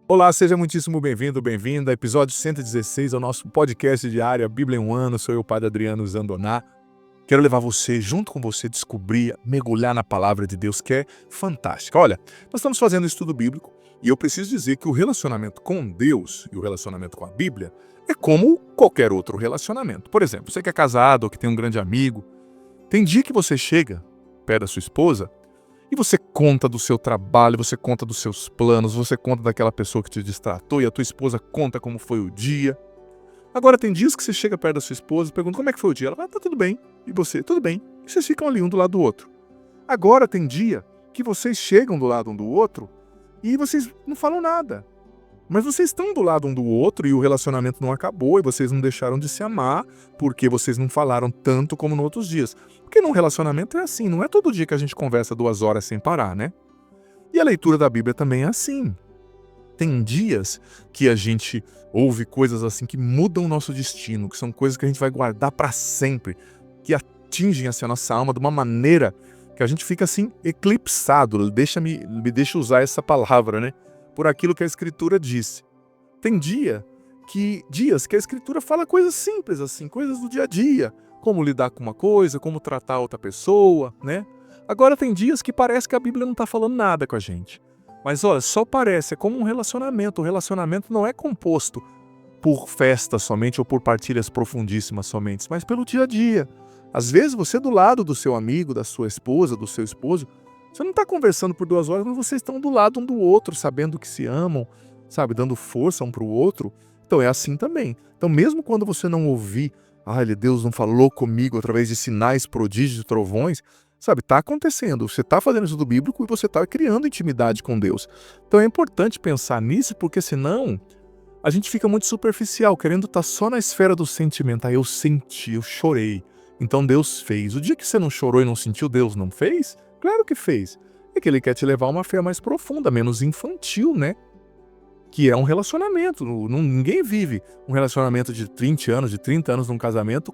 Olá, seja muitíssimo bem-vindo, bem-vinda. Episódio 116 ao nosso podcast diário, a Bíblia em um ano. Sou eu, o Padre Adriano Zandoná. Quero levar você, junto com você, descobrir, mergulhar na palavra de Deus, que é fantástica. Olha, nós estamos fazendo um estudo bíblico e eu preciso dizer que o relacionamento com Deus e o relacionamento com a Bíblia é como qualquer outro relacionamento. Por exemplo, você que é casado ou que tem um grande amigo, tem dia que você chega perto da sua esposa e você conta do seu trabalho, você conta dos seus planos, você conta daquela pessoa que te distratou e a tua esposa conta como foi o dia. Agora tem dias que você chega perto da sua esposa e pergunta como é que foi o dia. Ela fala, tá tudo bem. E você, tudo bem. E vocês ficam ali um do lado do outro. Agora tem dia que vocês chegam do lado um do outro e vocês não falam nada. Mas vocês estão do lado um do outro e o relacionamento não acabou e vocês não deixaram de se amar porque vocês não falaram tanto como nos outros dias. Porque num relacionamento é assim, não é todo dia que a gente conversa 2 horas sem parar, né? E a leitura da Bíblia também é assim. Tem dias que a gente ouve coisas assim que mudam o nosso destino, que são coisas que a gente vai guardar para sempre, que atingem assim, a nossa alma de uma maneira que a gente fica assim eclipsado. Me deixa usar essa palavra, né? Por aquilo que a Escritura disse. Tem dias que a Escritura fala coisas simples assim, coisas do dia a dia, como lidar com uma coisa, como tratar outra pessoa, né? Agora tem dias que parece que a Bíblia não está falando nada com a gente. Mas olha, só parece, é como um relacionamento. O relacionamento não é composto por festas somente ou por partilhas profundíssimas somente, mas pelo dia a dia. Às vezes você do lado do seu amigo, da sua esposa, do seu esposo, você não está conversando por 2 horas, mas vocês estão do lado um do outro, sabendo que se amam, sabe, dando força um para o outro. Então é assim também. Então mesmo quando você não ouvir, Deus não falou comigo através de sinais, prodígios e trovões, sabe, está acontecendo. Você está fazendo estudo bíblico e você está criando intimidade com Deus. Então é importante pensar nisso, porque senão a gente fica muito superficial, querendo estar só na esfera do sentimento. Eu senti, eu chorei. Então Deus fez. O dia que você não chorou e não sentiu, Deus não fez? Claro que fez. É que Ele quer te levar a uma fé mais profunda, menos infantil, né? Que é um relacionamento. Ninguém vive um relacionamento de 20 anos, de 30 anos num casamento,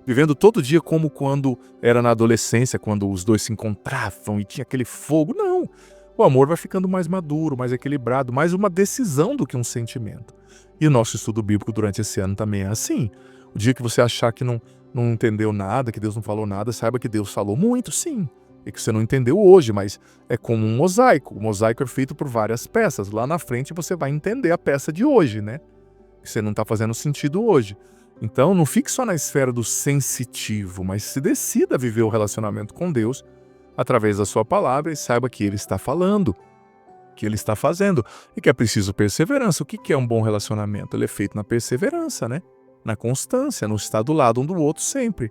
vivendo todo dia como quando era na adolescência, quando os dois se encontravam e tinha aquele fogo. Não. O amor vai ficando mais maduro, mais equilibrado, mais uma decisão do que um sentimento. E o nosso estudo bíblico durante esse ano também é assim. O dia que você achar que não entendeu nada, que Deus não falou nada, saiba que Deus falou muito, sim. E que você não entendeu hoje, mas é como um mosaico. O mosaico é feito por várias peças. Lá na frente você vai entender a peça de hoje, né? Que você não está fazendo sentido hoje. Então não fique só na esfera do sensitivo, mas se decida a viver o relacionamento com Deus através da sua palavra e saiba que Ele está falando, que Ele está fazendo e que é preciso perseverança. O que é um bom relacionamento? Ele é feito na perseverança, né? Na constância, no estar do lado um do outro sempre.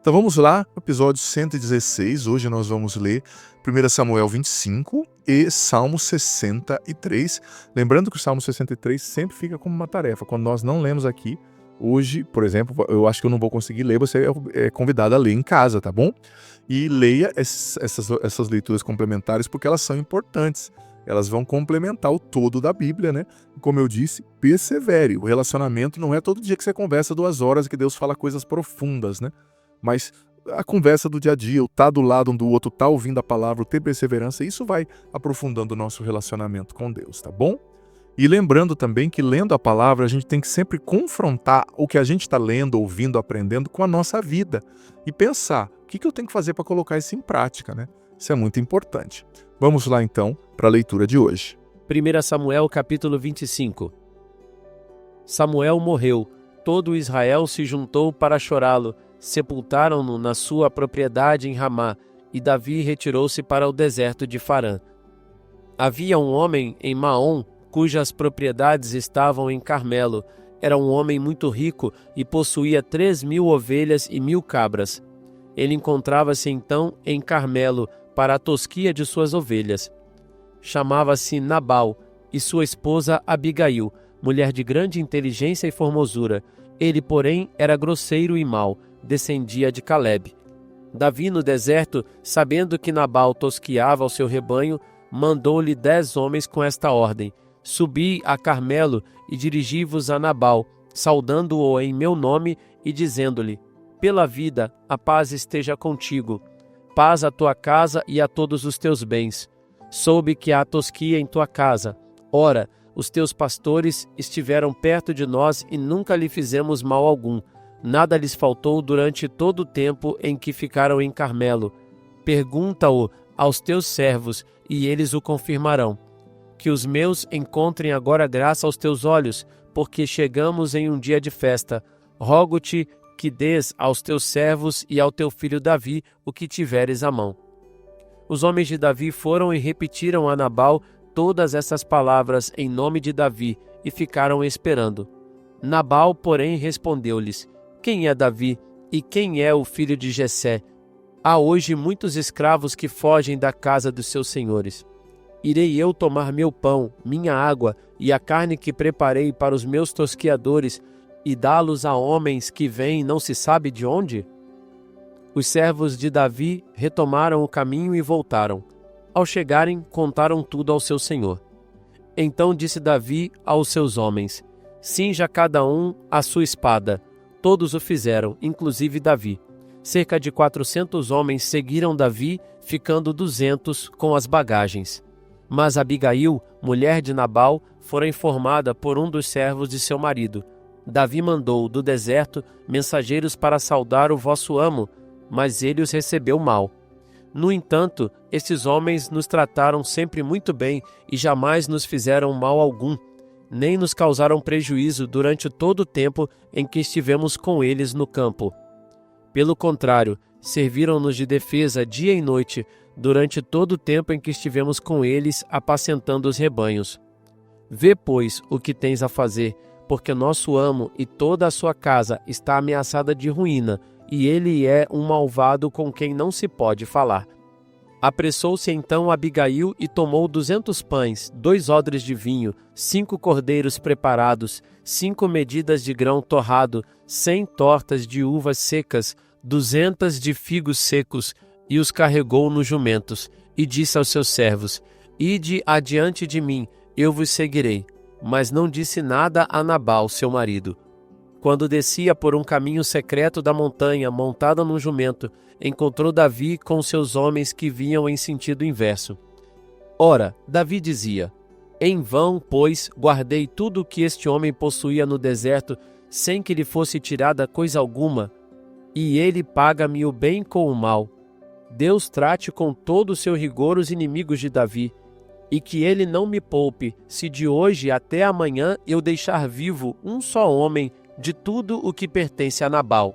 Então vamos lá, episódio 116, hoje nós vamos ler 1 Samuel 25 e Salmo 63. Lembrando que o Salmo 63 sempre fica como uma tarefa. Quando nós não lemos aqui, hoje, por exemplo, eu acho que eu não vou conseguir ler, você é convidado a ler em casa, tá bom? E leia essas leituras complementares porque elas são importantes. Elas vão complementar o todo da Bíblia, né? Como eu disse, persevere. O relacionamento não é todo dia que você conversa 2 horas e que Deus fala coisas profundas, né? Mas a conversa do dia a dia, o estar do lado um do outro, estar ouvindo a palavra, o ter perseverança, isso vai aprofundando o nosso relacionamento com Deus, tá bom? E lembrando também que lendo a palavra, a gente tem que sempre confrontar o que a gente está lendo, ouvindo, aprendendo com a nossa vida. E pensar, o que eu tenho que fazer para colocar isso em prática, né? Isso é muito importante. Vamos lá então para a leitura de hoje. 1 Samuel capítulo 25. Samuel morreu, todo Israel se juntou para chorá-lo, sepultaram-no na sua propriedade em Ramá, e Davi retirou-se para o deserto de Farã. Havia um homem em Maom, cujas propriedades estavam em Carmelo. Era um homem muito rico e possuía 3.000 ovelhas e 1.000 cabras. Ele encontrava-se então em Carmelo para a tosquia de suas ovelhas. Chamava-se Nabal e sua esposa Abigail, mulher de grande inteligência e formosura. Ele, porém, era grosseiro e mau, descendia de Calebe. Davi, no deserto, sabendo que Nabal tosquiava ao seu rebanho, mandou-lhe 10 homens com esta ordem: Subi a Carmelo e dirigi-vos a Nabal, saudando-o em meu nome e dizendo-lhe: Pela vida, a paz esteja contigo. Paz à tua casa e a todos os teus bens. Soube que há tosquia em tua casa. Ora, os teus pastores estiveram perto de nós e nunca lhe fizemos mal algum. Nada lhes faltou durante todo o tempo em que ficaram em Carmelo. Pergunta-o aos teus servos, e eles o confirmarão. Que os meus encontrem agora graça aos teus olhos, porque chegamos em um dia de festa. Rogo-te que dês aos teus servos e ao teu filho Davi o que tiveres à mão. Os homens de Davi foram e repetiram a Nabal todas essas palavras em nome de Davi e ficaram esperando. Nabal, porém, respondeu-lhes: Quem é Davi e quem é o filho de Jessé? Há hoje muitos escravos que fogem da casa dos seus senhores. Irei eu tomar meu pão, minha água e a carne que preparei para os meus tosquiadores e dá-los a homens que vêm não se sabe de onde? Os servos de Davi retomaram o caminho e voltaram. Ao chegarem, contaram tudo ao seu senhor. Então disse Davi aos seus homens: Cinja cada um a sua espada. Todos o fizeram, inclusive Davi. Cerca de 400 homens seguiram Davi, ficando 200 com as bagagens. Mas Abigail, mulher de Nabal, fora informada por um dos servos de seu marido: Davi mandou do deserto mensageiros para saudar o vosso amo, mas ele os recebeu mal. No entanto, estes homens nos trataram sempre muito bem e jamais nos fizeram mal algum, nem nos causaram prejuízo durante todo o tempo em que estivemos com eles no campo. Pelo contrário, serviram-nos de defesa dia e noite, durante todo o tempo em que estivemos com eles apacentando os rebanhos. Vê, pois, o que tens a fazer, porque nosso amo e toda a sua casa está ameaçada de ruína, e ele é um malvado com quem não se pode falar. Apressou-se então Abigail e tomou 200 pães, 2 odres de vinho, 5 cordeiros preparados, 5 medidas de grão torrado, 100 tortas de uvas secas, 200 de figos secos, e os carregou nos jumentos, e disse aos seus servos: Ide adiante de mim, eu vos seguirei. Mas não disse nada a Nabal, seu marido. Quando descia por um caminho secreto da montanha, montada num jumento, encontrou Davi com seus homens que vinham em sentido inverso. Ora, Davi dizia: Em vão, pois, guardei tudo o que este homem possuía no deserto, sem que lhe fosse tirada coisa alguma, e ele paga-me o bem com o mal. Deus trate com todo o seu rigor os inimigos de Davi, e que ele não me poupe, se de hoje até amanhã eu deixar vivo um só homem de tudo o que pertence a Nabal.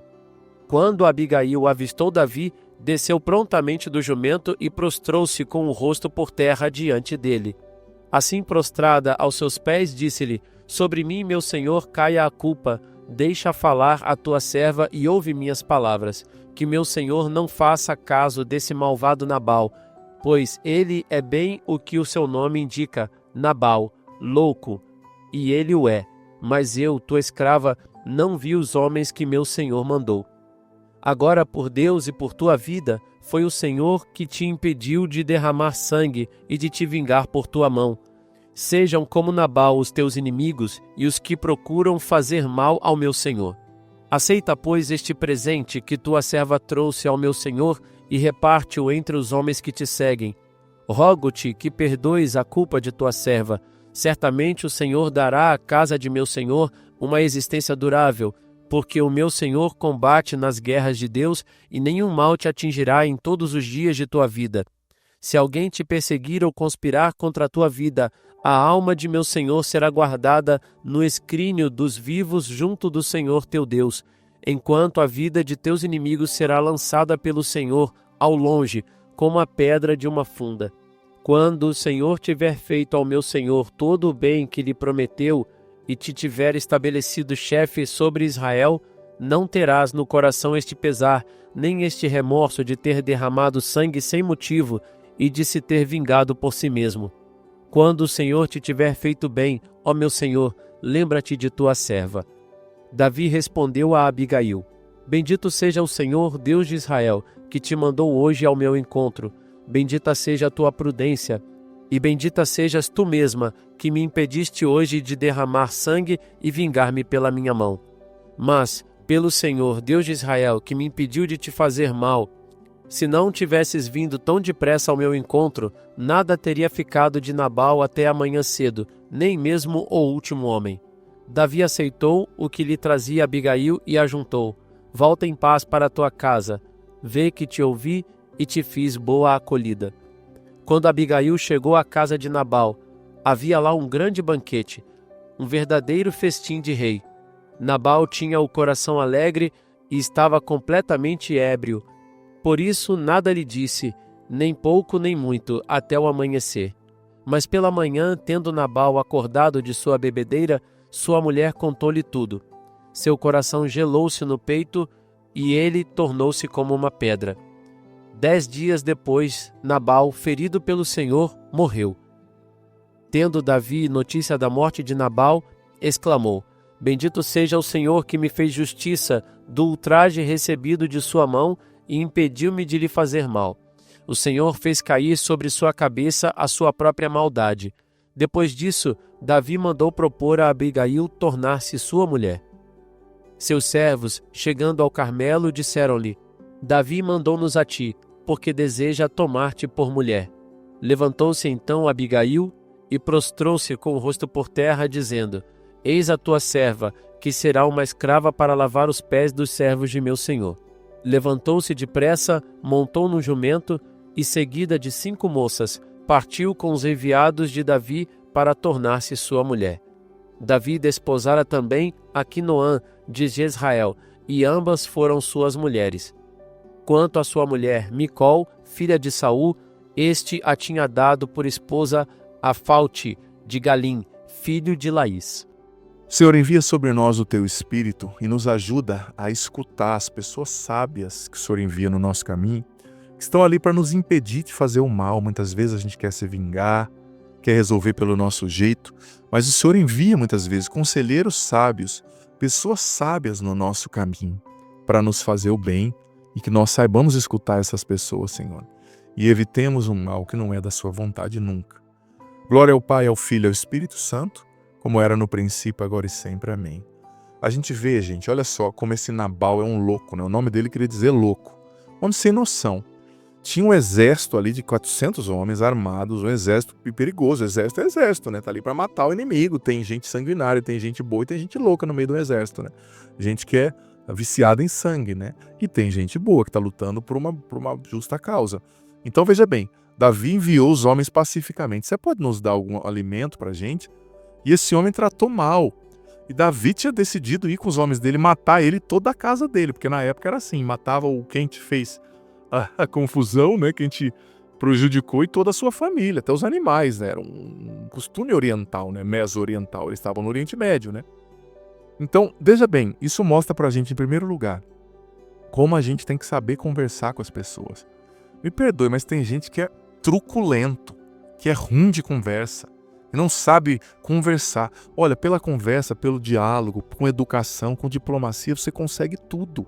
Quando Abigail avistou Davi, desceu prontamente do jumento e prostrou-se com o rosto por terra diante dele. Assim prostrada aos seus pés, disse-lhe: Sobre mim, meu senhor, caia a culpa. Deixa falar a tua serva e ouve minhas palavras. Que meu senhor não faça caso desse malvado Nabal, pois ele é bem o que o seu nome indica, Nabal, louco, e ele o é. Mas eu, tua escrava, não vi os homens que meu senhor mandou. Agora, por Deus e por tua vida, foi o Senhor que te impediu de derramar sangue e de te vingar por tua mão. Sejam como Nabal os teus inimigos e os que procuram fazer mal ao meu senhor. Aceita, pois, este presente que tua serva trouxe ao meu senhor e reparte-o entre os homens que te seguem. Rogo-te que perdoes a culpa de tua serva. Certamente o Senhor dará à casa de meu senhor uma existência durável, porque o meu senhor combate nas guerras de Deus e nenhum mal te atingirá em todos os dias de tua vida. Se alguém te perseguir ou conspirar contra a tua vida, a alma de meu senhor será guardada no escrínio dos vivos junto do Senhor teu Deus, enquanto a vida de teus inimigos será lançada pelo Senhor ao longe, como a pedra de uma funda. Quando o Senhor tiver feito ao meu senhor todo o bem que lhe prometeu, e te tiver estabelecido chefe sobre Israel, não terás no coração este pesar, nem este remorso de ter derramado sangue sem motivo e de se ter vingado por si mesmo. Quando o Senhor te tiver feito bem, ó meu senhor, lembra-te de tua serva. Davi respondeu a Abigail: Bendito seja o Senhor, Deus de Israel, que te mandou hoje ao meu encontro. Bendita seja a tua prudência, e bendita sejas tu mesma, que me impediste hoje de derramar sangue e vingar-me pela minha mão. Mas, pelo Senhor, Deus de Israel, que me impediu de te fazer mal, Se não tivesses vindo tão depressa ao meu encontro, nada teria ficado de Nabal até amanhã cedo, nem mesmo o último homem. Davi aceitou o que lhe trazia Abigail e ajuntou: Volta em paz para a tua casa. Vê que te ouvi e te fiz boa acolhida. Quando Abigail chegou à casa de Nabal, havia lá um grande banquete, um verdadeiro festim de rei. Nabal tinha o coração alegre e estava completamente ébrio. Por isso nada lhe disse, nem pouco nem muito, até o amanhecer. Mas pela manhã, tendo Nabal acordado de sua bebedeira, sua mulher contou-lhe tudo. Seu coração gelou-se no peito e ele tornou-se como uma pedra. 10 dias depois, Nabal, ferido pelo Senhor, morreu. Tendo Davi notícia da morte de Nabal, exclamou: Bendito seja o Senhor que me fez justiça do ultraje recebido de sua mão e impediu-me de lhe fazer mal. O Senhor fez cair sobre sua cabeça a sua própria maldade. Depois disso, Davi mandou propor a Abigail tornar-se sua mulher. Seus servos, chegando ao Carmelo, disseram-lhe: Davi mandou-nos a ti, porque deseja tomar-te por mulher. Levantou-se então Abigail e prostrou-se com o rosto por terra, dizendo: Eis a tua serva, que será uma escrava para lavar os pés dos servos de meu senhor. Levantou-se depressa, montou no jumento e, seguida de 5 moças, partiu com os enviados de Davi para tornar-se sua mulher. Davi desposara também Aquinoã de Jezrael, e ambas foram suas mulheres. Quanto à sua mulher Micol, filha de Saul, este a tinha dado por esposa a Falte de Galim, filho de Laís. Senhor, envia sobre nós o Teu Espírito e nos ajuda a escutar as pessoas sábias que o Senhor envia no nosso caminho, que estão ali para nos impedir de fazer o mal. Muitas vezes a gente quer se vingar, quer resolver pelo nosso jeito, mas o Senhor envia muitas vezes conselheiros sábios, pessoas sábias no nosso caminho, para nos fazer o bem e que nós saibamos escutar essas pessoas, Senhor, e evitemos um mal que não é da Sua vontade nunca. Glória ao Pai, ao Filho e ao Espírito Santo, como era no princípio, agora e sempre. Amém. A gente vê, gente, olha só como esse Nabal é um louco, né? O nome dele queria dizer louco. Homem sem noção. Tinha um exército ali de 400 homens armados, um exército perigoso. Exército é exército, né? Tá ali para matar o inimigo. Tem gente sanguinária, tem gente boa e tem gente louca no meio do exército, né? Gente que é viciada em sangue, né? E tem gente boa que tá lutando por uma justa causa. Então veja bem, Davi enviou os homens pacificamente. Você pode nos dar algum alimento pra gente? E esse homem tratou mal. E Davi tinha decidido ir com os homens dele, matar ele e toda a casa dele, porque na época era assim, matava quem te fez a confusão, né? Quem te prejudicou e toda a sua família, até os animais, né? Era um costume oriental, né? Meso-oriental, eles estavam no Oriente Médio, né? Então, veja bem, isso mostra pra gente, em primeiro lugar, como a gente tem que saber conversar com as pessoas. Me perdoe, mas tem gente que é truculento, que é ruim de conversa, e não sabe conversar. Olha, pela conversa, pelo diálogo, com educação, com diplomacia, você consegue tudo.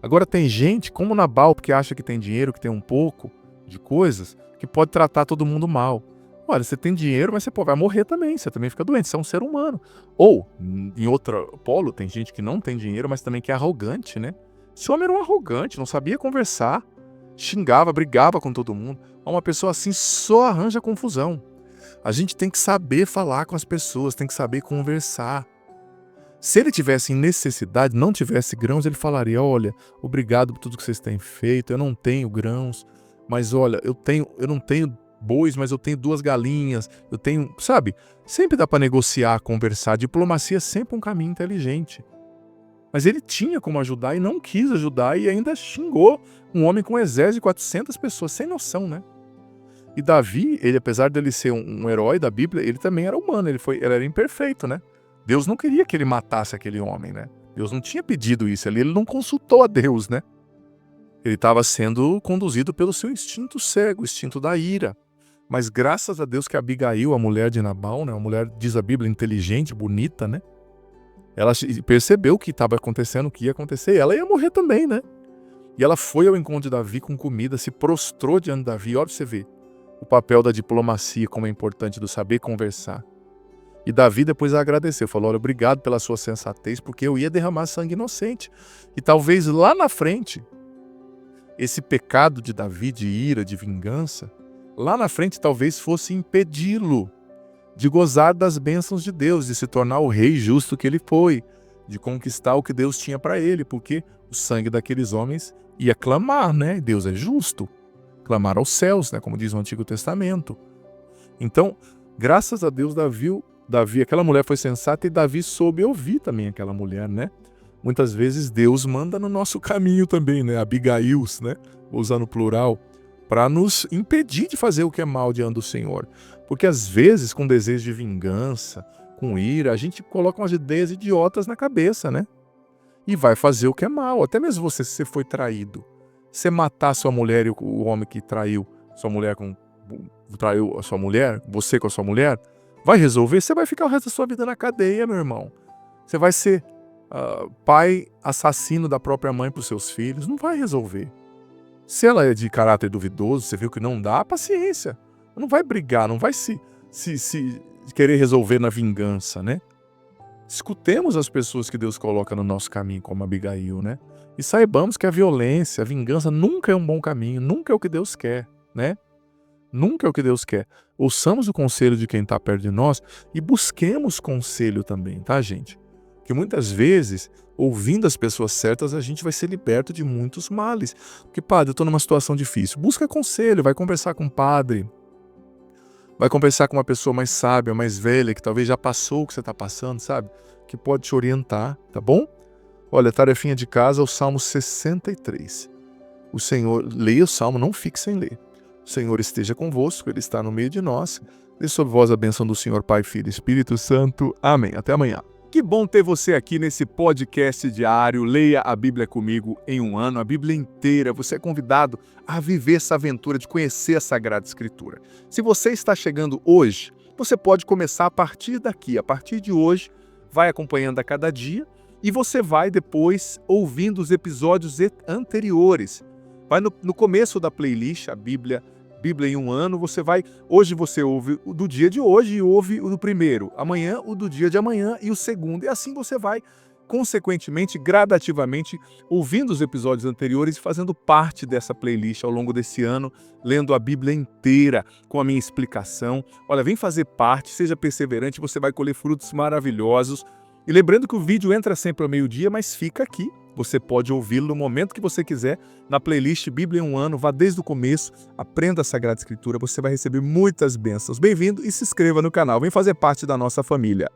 Agora tem gente, como Nabal, que acha que tem dinheiro, que tem um pouco de coisas, que pode tratar todo mundo mal. Olha, você tem dinheiro, mas você vai morrer também, você também fica doente, você é um ser humano. Ou, em outro polo, tem gente que não tem dinheiro, mas também que é arrogante, né? Esse homem era um arrogante, não sabia conversar, xingava, brigava com todo mundo. Uma pessoa assim só arranja confusão. A gente tem que saber falar com as pessoas, tem que saber conversar. Se ele tivesse em necessidade, não tivesse grãos, ele falaria: olha, obrigado por tudo que vocês têm feito, eu não tenho grãos, mas olha, eu não tenho bois, mas eu tenho 2 galinhas, eu tenho, sabe? Sempre dá para negociar, conversar. Diplomacia é sempre um caminho inteligente. Mas ele tinha como ajudar e não quis ajudar e ainda xingou um homem com um exército de 400 pessoas, sem noção, né? E Davi, ele, apesar dele ser um herói da Bíblia, ele também era humano, ele era imperfeito, né? Deus não queria que ele matasse aquele homem, né? Deus não tinha pedido isso, ele não consultou a Deus, né? Ele estava sendo conduzido pelo seu instinto cego, o instinto da ira. Mas graças a Deus que Abigail, a mulher de Nabal, né? Uma mulher, diz a Bíblia, inteligente, bonita, né? Ela percebeu o que estava acontecendo, o que ia acontecer, e ela ia morrer também, né? E ela foi ao encontro de Davi com comida, se prostrou diante de Davi. Olha pra você ver o papel da diplomacia, como é importante, do saber conversar. E Davi depois agradeceu, falou: olha, obrigado pela sua sensatez, porque eu ia derramar sangue inocente. E talvez lá na frente esse pecado de Davi, de ira, de vingança, lá na frente talvez fosse impedi-lo de gozar das bênçãos de Deus, de se tornar o rei justo que ele foi, de conquistar o que Deus tinha para ele, porque o sangue daqueles homens ia clamar, né? Deus é justo, clamar aos céus, né? Como diz o Antigo Testamento. Então, graças a Deus, Davi, aquela mulher foi sensata e Davi soube ouvir também aquela mulher, né? Muitas vezes Deus manda no nosso caminho também, né? Abigails, né? Vou usar no plural, para nos impedir de fazer o que é mal diante do Senhor. Porque às vezes, com desejo de vingança, com ira, a gente coloca umas ideias idiotas na cabeça, né? E vai fazer o que é mal. Até mesmo você, se você foi traído. Você matar sua mulher e o homem que traiu traiu a sua mulher, você com a sua mulher, vai resolver? Você vai ficar o resto da sua vida na cadeia, meu irmão. Você vai ser pai assassino da própria mãe para os seus filhos. Não vai resolver. Se ela é de caráter duvidoso, você viu que não dá, paciência. Não vai brigar, não vai se querer resolver na vingança, né? Escutemos as pessoas que Deus coloca no nosso caminho, como Abigail, né? E saibamos que a violência, a vingança nunca é um bom caminho, nunca é o que Deus quer, né? Nunca é o que Deus quer. Ouçamos o conselho de quem está perto de nós e busquemos conselho também, tá, gente? Que muitas vezes, ouvindo as pessoas certas, a gente vai ser liberto de muitos males. Porque, padre, eu estou numa situação difícil. Busca conselho, vai conversar com o padre, vai conversar com uma pessoa mais sábia, mais velha, que talvez já passou o que você está passando, sabe? Que pode te orientar, tá bom? Olha, tarefinha de casa, o Salmo 63. O Senhor, leia o Salmo, não fique sem ler. O Senhor esteja convosco, Ele está no meio de nós. Dê sobre vós a bênção do Senhor, Pai, Filho e Espírito Santo. Amém. Até amanhã. Que bom ter você aqui nesse podcast diário. Leia a Bíblia comigo em um ano, a Bíblia inteira. Você é convidado a viver essa aventura de conhecer a Sagrada Escritura. Se você está chegando hoje, você pode começar a partir daqui. A partir de hoje, vai acompanhando a cada dia e você vai depois ouvindo os episódios anteriores. Vai no começo da playlist, a Bíblia em um ano, hoje você ouve o do dia de hoje e ouve o do primeiro, amanhã o do dia de amanhã e o segundo, e assim você vai, consequentemente, gradativamente, ouvindo os episódios anteriores e fazendo parte dessa playlist ao longo desse ano, lendo a Bíblia inteira com a minha explicação. Olha, vem fazer parte, seja perseverante, você vai colher frutos maravilhosos. E lembrando que o vídeo entra sempre ao meio-dia, mas fica aqui. Você pode ouvi-lo no momento que você quiser, na playlist Bíblia em um ano, vá desde o começo, aprenda a Sagrada Escritura, você vai receber muitas bênçãos. Bem-vindo e se inscreva no canal, vem fazer parte da nossa família.